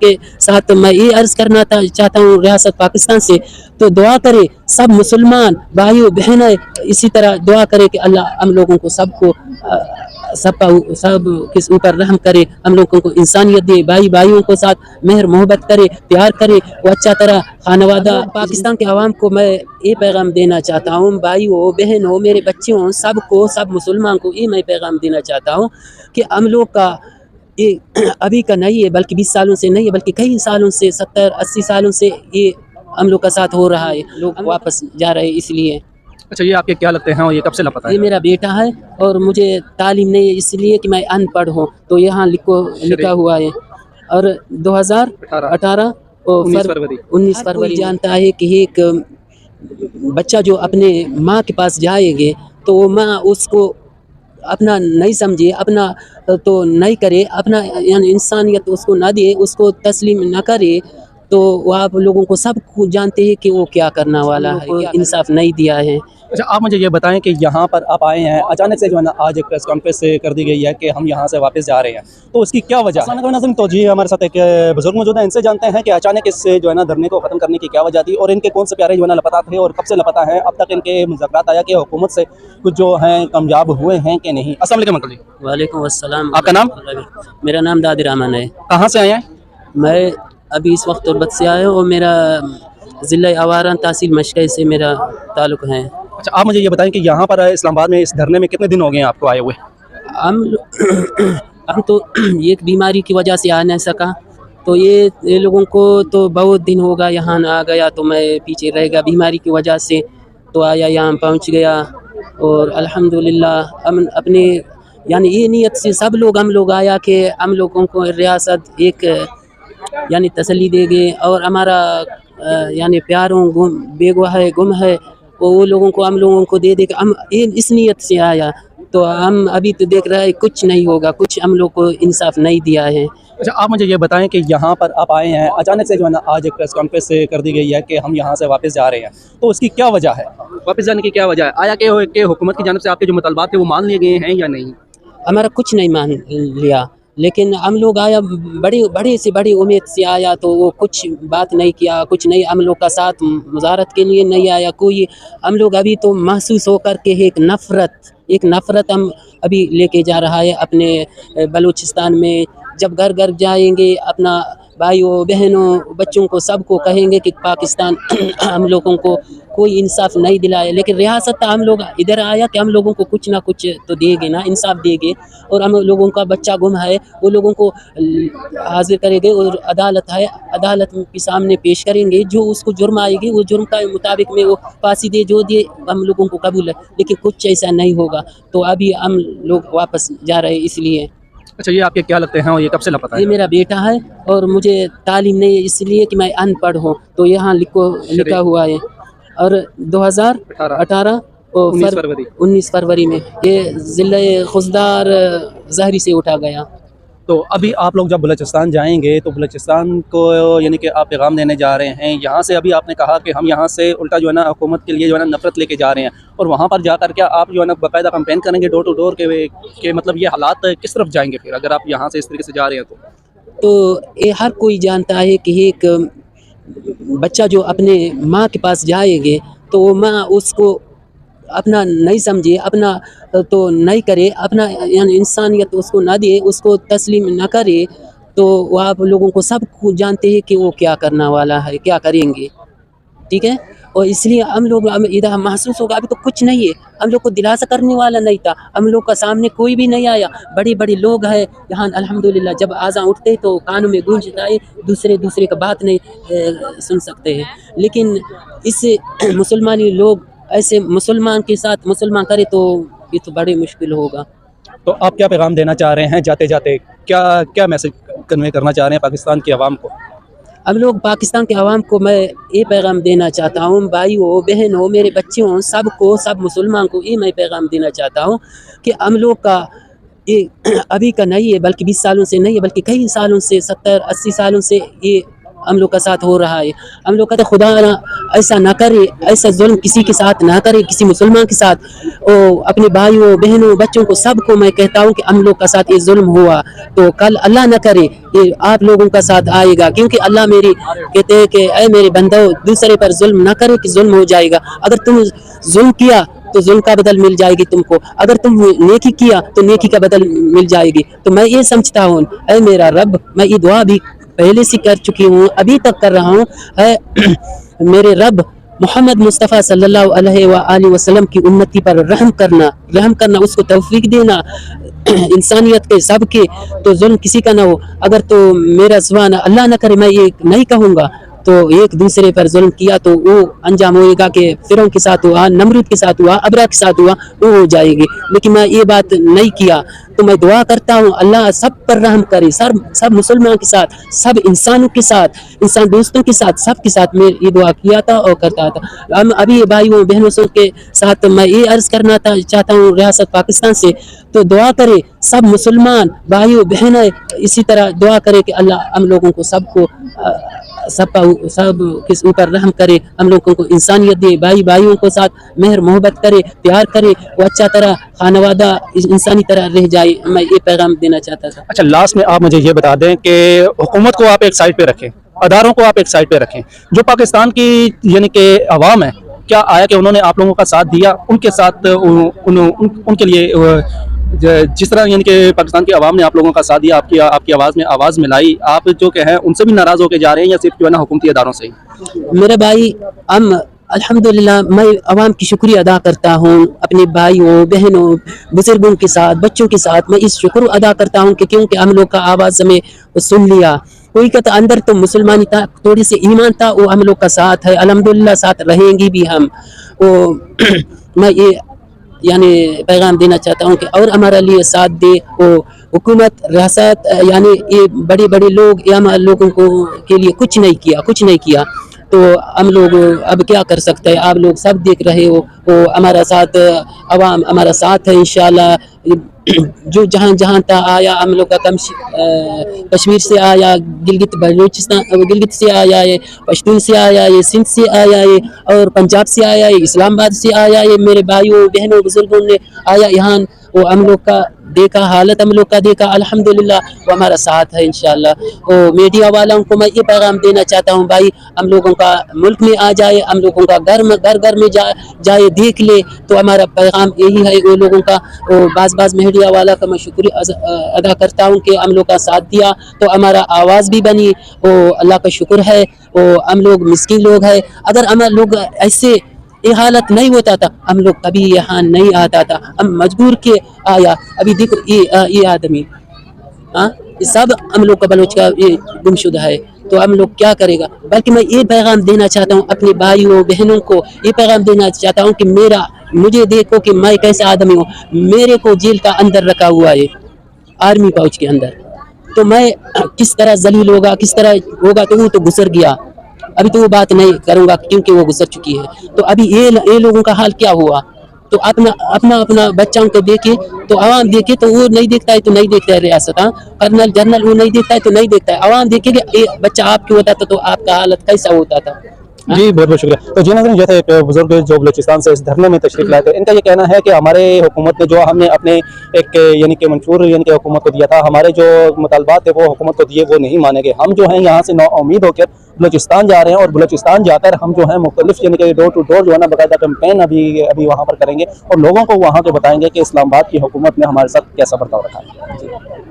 के साथ मैं ये अर्ज़ करना चाहता हूँ रियासत पाकिस्तान से, तो दुआ करे सब मुसलमान भाइयों बहनें इसी तरह दुआ करे कि अल्लाह हम लोगों को सबको सब किस ऊपर रहम करे, हम लोगों को इंसानियत दे, भाई भाइयों को साथ मेहर मोहब्बत करे, प्यार करे, वो अच्छा तरह खानवादा। पाकिस्तान के अवाम को मैं ये पैगाम देना चाहता हूँ, भाइयों बहनों मेरे बच्चों सबको, सब मुसलमान को ये मैं पैगाम देना चाहता हूँ कि हम लोग का ये अभी का नहीं है, बल्कि 20 सालों से नहीं है, बल्कि कई सालों से 70-80 सालों से ये हम लोग का साथ हो रहा है। लोग वापस जा रहे हैं इसलिए। अच्छा, ये आपके क्या लगते हैं और ये कब से लापता है? ये मेरा बेटा है और मुझे तालीम नहीं है इसलिए कि मैं अनपढ़ हूँ, तो यहाँ लिखा हुआ है। और 2018 और 19 फरवरी जानता है कि एक बच्चा जो अपने माँ के पास जाएंगे तो वो माँ उसको अपना नहीं समझे, अपना तो नहीं करे, अपना यानी इंसानियत उसको ना दे, उसको तस्लीम ना करे, तो वो आप लोगों को सब जानते हैं कि वो क्या करना वाला है, इंसाफ नहीं दिया है। अच्छा, आप मुझे ये बताएं कि यहाँ पर आप आए हैं, अचानक से जो है ना आज एक प्रेस कॉन्फ्रेंस कर दी गई है कि हम यहाँ से वापस जा रहे हैं, तो उसकी क्या वजह है? तो जी हमारे साथ एक बुजुर्ग मौजूद है, इनसे जानते हैं कि अचानक इससे जो है ना धरने को ख़त्म करने की क्या वजह थी और इनके कौन से प्यारे जो है ना लापता थे और कब से लापता हैं, अब तक इनके मुज़ाकरात आया कि हुकूमत से कुछ जो हैं कामयाब हुए हैं कि नहीं। अस्सलाम वालेकुम अंकल जी। वालेकुम अस्सलाम। आपका नाम? मेरा नाम दादिर रहमान है। कहाँ से आए हैं? मैं अभी इस वक्त तुर्बत से आया हूँ और मेरा ज़िला आवारा तहसील मशकै से मेरा ताल्लुक़ है। अच्छा, आप मुझे ये बताएं कि यहाँ पर इस्लामाबाद में इस धरने में कितने दिन हो गए हैं आपको आए हुए? हम तो एक बीमारी की वजह से आ नहीं सका, तो ये लोगों को तो बहुत दिन होगा यहाँ आ गया, तो मैं पीछे रह गया बीमारी की वजह से, तो आया यहाँ पहुँच गया और अल्हम्दुलिल्लाह हम अपने यानी ये नियत से सब लोग हम लोग आया कि हम लोगों को रियासत एक यानी तसल्ली देंगे और हमारा यानी प्यारों गुम है वो लोगों को हम लोगों को दे कि हम इस नियत से आया, तो हम अभी तो देख रहे हैं कुछ नहीं होगा, कुछ हम लोग को इंसाफ नहीं दिया है। अच्छा, आप मुझे ये बताएं कि यहाँ पर आप आए हैं, अचानक से जो है ना आज एक प्रेस कॉन्फ्रेंस कर दी गई है कि हम यहाँ से वापस जा रहे हैं, तो उसकी क्या वजह है? वापस जाने की क्या वजह है? आया कि हुकूमत की जानिब से आपके जो मुतालबात थे वो मान लिए गए हैं या नहीं? हमारा कुछ नहीं मान लिया, लेकिन हम लोग आया बड़ी से बड़ी उम्मीद से आया, तो वो कुछ बात नहीं किया, कुछ नहीं हम लोग का साथ मुज़ाहरत के लिए नहीं आया कोई। हम लोग अभी तो महसूस होकर के एक नफ़रत हम अभी लेके जा रहा है अपने बलूचिस्तान में। जब घर घर जाएंगे अपना भाइयों बहनों बच्चों को सबको कहेंगे कि पाकिस्तान हम लोगों को कोई इंसाफ नहीं दिलाए, लेकिन रियासत हम लोग इधर आया कि हम लोगों को कुछ ना कुछ तो देंगे ना, इंसाफ देंगे। और हम लोगों का बच्चा गुम है वो लोगों को हाजिर करेंगे और अदालत के सामने पेश करेंगे, जो उसको जुर्म आएगी वो जुर्म का मुताबिक में वो फांसी दे जो दे हम लोगों को कबूल है, लेकिन कुछ ऐसा नहीं होगा, तो अभी हम लोग वापस जा रहे हैं इसलिए। अच्छा, ये आपके क्या लगते हैं और ये कब से लापता है? ये मेरा बेटा है और मुझे तालीम नहीं है इसलिए कि मैं अनपढ़ हूँ, तो यहाँ लिखा हुआ है। और 2018 और 19 फरवरी में ये ज़िला खुजदार ज़हरी से उठा गया। तो अभी आप लोग जब बलूचिस्तान जाएंगे तो बलूचिस्तान को यानी कि आप पैगाम देने जा रहे हैं, यहाँ से अभी आपने कहा कि हम यहाँ से उल्टा जो है ना हुकूमत के लिए जो है ना नफरत लेके जा रहे हैं, और वहाँ पर जाकर क्या आप जो है ना बाकायदा कैंपेन करेंगे डोर टू डोर के मतलब ये हालात किस तरफ जाएंगे फिर अगर आप यहाँ से इस तरीके से जा रहे हैं? तो ये हर कोई जानता है कि एक बच्चा जो अपने माँ के पास जाएंगे तो वो माँ उसको अपना नहीं समझे, अपना तो नहीं करे, अपना यानी इंसानियत उसको ना दे, उसको तस्लीम ना करे, तो वो आप लोगों को सब जानते हैं कि वो क्या करना वाला है, क्या करेंगे, ठीक है। और इसलिए हम लोग इधर महसूस होगा अभी तो कुछ नहीं है, हम लोग को दिलासा करने वाला नहीं था, हम लोग का सामने कोई भी नहीं आया। बड़े बड़े लोग हैं यहाँ अल्हम्दुलिल्लाह, जब आज़ान उठते तो कानों में गूंजता है, दूसरे का बात नहीं सुन सकते हैं। लेकिन इस मुसलमानी लोग ऐसे मुसलमान के साथ मुसलमान करे तो ये तो बड़ी मुश्किल होगा। तो आप क्या पैगाम देना चाह रहे हैं जाते जाते, क्या मैसेज कन्वे करना चाह रहे हैं पाकिस्तान की आवाम को? हम लोग पाकिस्तान के आवाम को मैं ये पैगाम देना चाहता हूँ, भाइयों बहनों मेरे बच्चों सबको, सब मुसलमान को ये मैं पैगाम देना चाहता हूँ कि हम लोग का ये अभी का नहीं है, बल्कि 20 सालों से नहीं है, बल्कि कई सालों से 70-80 सालों से ये हम लोग का साथ हो रहा है। हम लोग कहते खुदा ना ऐसा ना करे, ऐसा जुल्म किसी के साथ ना करे, किसी मुसलमान के साथ। अपने भाइयों बहनों बच्चों को सबको मैं कहता हूँ कि हम लोग का साथ ये जुल्म हुआ तो कल अल्लाह ना करे ये आप लोगों का साथ आएगा, क्योंकि अल्लाह मेरी कहते हैं कि ऐ मेरे बंदो दूसरे पर जुल्म ना करे कि जुल्म हो जाएगा। अगर तुम जुल्म किया तो जुल्म का बदल मिल जाएगी तुमको, अगर तुम नेकी किया तो नेकी का बदल मिल जाएगी। तो मैं ये समझता हूँ ऐ मेरा रब, मैं ये दुआ भी पहले से कर चुकी हूँ, अभी तक कर रहा हूँ, है मेरे रब मोहम्मद मुस्तफ़ा सल्लल्लाहु अलैहि वसल्लम की उम्मती पर रहम करना, उसको तौफीक देना इंसानियत के सब के, तो जुल्म किसी का ना हो। अगर तो मेरा सुभान अल्लाह ना करे मैं ये नहीं कहूँगा, तो एक दूसरे पर जुल्म किया तो वो अंजाम होएगा कि फिरौन के साथ हुआ, नमरूद के साथ हुआ, अबरा के साथ हुआ, वो हो जाएगी। लेकिन मैं ये बात नहीं किया, तो मैं दुआ करता हूँ अल्लाह सब पर रहम करे, सब मुसलमान के साथ, सब इंसानों के साथ, इंसान दोस्तों के साथ, सब के साथ मैं ये दुआ किया था और करता था। हम अभी भाइयों बहनों के साथ मैं ये अर्ज करना चाहता हूँ रियासत पाकिस्तान से, तो दुआ करे सब मुसलमान भाइयों बहनें इसी तरह दुआ करे कि अल्लाह हम लोगों को सबको सब के ऊपर रहम करे, हम लोगों को इंसानियत दे, भाइयों को साथ मेहर मोहब्बत करे, प्यार करे, वो अच्छा तरह खानवादा इंसानी तरह रह जाए। मैं ये पैगाम देना चाहता था। अच्छा, लास्ट में आप मुझे ये बता दें कि हुकूमत को आप एक साइड पे रखें, अदारों को आप एक साइड पे रखें, जो पाकिस्तान की यानी कि अवाम है, क्या आया कि उन्होंने आप लोगों का साथ दिया, उनके साथ उनके लिए जिस तरह यानी कि पाकिस्तान की आवाम ने आप लोगों का साथ दिया, आपकी आवाज़ में आवाज़ मिलाई, आप जो कि हैं उनसे भी नाराज़ होकर जा रहे हैं या सिर्फ जो है ना हुकूमती अदारों से ही? मेरे भाई हम अल्हम्दुलिल्लाह मैं आवाम की शुक्रिया अदा करता हूँ, अपने भाइयों बहनों बुजुर्गों के साथ बच्चों के साथ मैं इस शुक्र अदा करता हूँ कि क्योंकि हम लोग का आवाज़ हमें सुन लिया। कोई कहता अंदर तो मुसलमानी था, थोड़ी सी ईमान था, वो हम लोग का साथ है, अल्हम्दुलिल्लाह साथ रहेंगे भी हम। मैं ये यानी पैगाम देना चाहता हूँ कि और हमारे लिए साथ दे वो हुकूमत रियासत, यानी ये बड़े बड़े लोग या हम लोगों को के लिए कुछ नहीं किया, तो हम लोग अब क्या कर सकते हैं। आप लोग सब देख रहे हो, वो हमारा साथ अवाम हमारा साथ है इंशाल्लाह। जो जहाँ तक आया हम लोग का कश्मीर से आया, गिलगित बलूचिस्तान गिलगित से आया है, पश्तून से आया है, सिंध से आया है और पंजाब से आया है, इस्लामाबाद से आया है, मेरे भाइयों बहनों बुजुर्गों ने आया यहाँ। वो हम लोग का देखा, हालत हम लोग का देखा, अल्हम्दुलिल्लाह वो हमारा साथ है इंशाल्लाह। वो मीडिया वालों को मैं ये पैगाम देना चाहता हूँ भाई, हम लोगों का मुल्क में आ जाए, हम लोगों का घर में जाए देख ले, तो हमारा पैगाम यही है वो लोगों का। बाज़ मीडिया वाला का मैं शुक्रिया अदा करता हूँ कि हम लोग का साथ दिया तो हमारा आवाज़ भी बनी, वो अल्लाह का शुक्र है। वो हम लोग मिस्किन लोग हैं, अगर हम लोग ऐसे ये हालत नहीं होता था हम लोग कभी यहाँ नहीं आता था, हम मजबूर के आया। अभी देखो ये आदमी ये सब हम लोग का बलोच का ये गुमशुदा है, तो हम लोग क्या करेगा। बल्कि मैं ये पैगाम देना चाहता हूँ अपने भाइयों बहनों को, ये पैगाम देना चाहता हूँ कि मुझे देखो कि मैं कैसा आदमी हूँ। मेरे को जेल का अंदर रखा हुआ है, आर्मी फौज के अंदर, तो मैं किस तरह जलील होगा, किस तरह होगा, तो वो तो गुजर गया। अभी तो वो बात नहीं करूँगा क्योंकि वो गुजर चुकी है। तो अभी ये लोगों का हाल क्या हुआ, तो अपना बच्चों को देखे तो आवाम देखे, तो वो नहीं देखता है तो नहीं देखता है रियासत, कर्नल जनरल वो नहीं देखता है तो नहीं देखता है, आवाम देखेगा ये बच्चा आपके होता तो आपका हालत कैसा होता था। जी बहुत बहुत शुक्रिया। तो जी नाज़रीन, जैसे एक बुजुर्ग जो बलूचिस्तान से इस धरने में तशरीफ लाए थे, इनका ये कहना है कि हमारे हुकूमत ने जो हमने अपने एक यानी कि मंशूर यानी कि हुकूमत को दिया था, हमारे जो मुतालबात थे वो हुकूमत को दिए, वो नहीं मानेंगे। हम जो हैं यहाँ से नाउम्मीद होकर बलूचिस्तान जा रहे हैं और बलूचिस्तान जाकर हम जो है मुख्तलिफ यानी कि डोर टू डोर जो है ना बाकायदा कैंपेन अभी वहाँ पर करेंगे और लोगों को वहाँ के बताएंगे कि इस्लामाबाद की हुकूमत ने हमारे साथ कैसा बर्ताव रखा है।